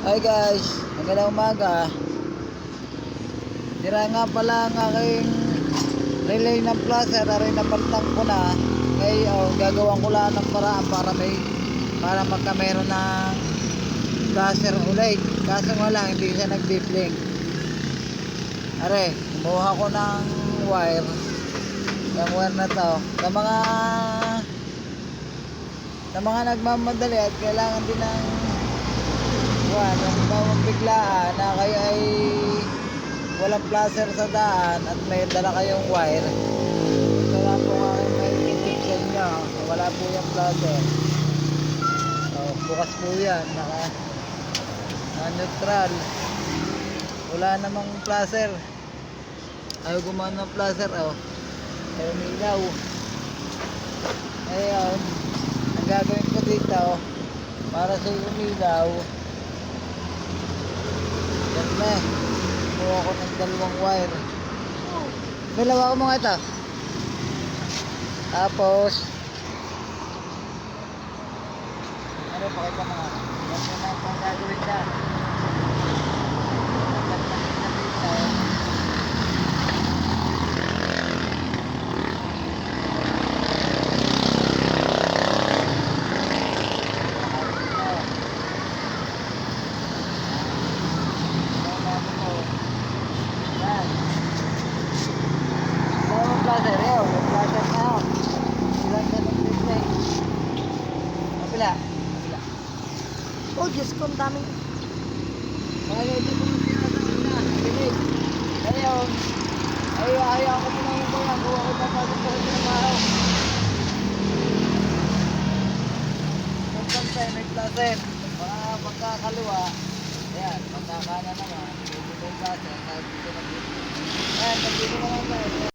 Hi guys, magandang umaga. Tira nga pala ang aking relay ng placer, aray napalitan ko na. Ngayon, gagawin ko lang ng paraan para magkameron ng placer ulit. Kaso nga lang, hindi siya nagbi-blink. Aray, kumuha ko ng wire. Yung wire na to. Sa mga nagmamadali at kailangan din ng ang biglaan na kayo ay walang placer sa daan at may dala kayong wire, ito lang po nga may tip sa inyo. Wala po yung placer, so bukas po yan, naka neutral, wala namang placer, ayaw gumana ng placer. Ay umilaw. Ngayon ang gagawin ko dito para sa umilaw, yan na, kuha ko ng dalawang wire. Dalawa ko mga ito. Tapos ano, pakita mo nga, yan na ang gagawin dyan. Placer, yung placer na yun. Ilan ka ng display? Kapila. Oh, Diyos ko, ang daming. Mga hindi ko sinasama na. Binig. Ngayon, ay ayaw ko muna yung kuya. Kuha ko papasok sa trabaho. Pagkantay, may placer. Pagkakaliwa, ayan, pagkakana naman, hindi may placer. Kahit dito na dito. Ayan, pag dito naman tayo.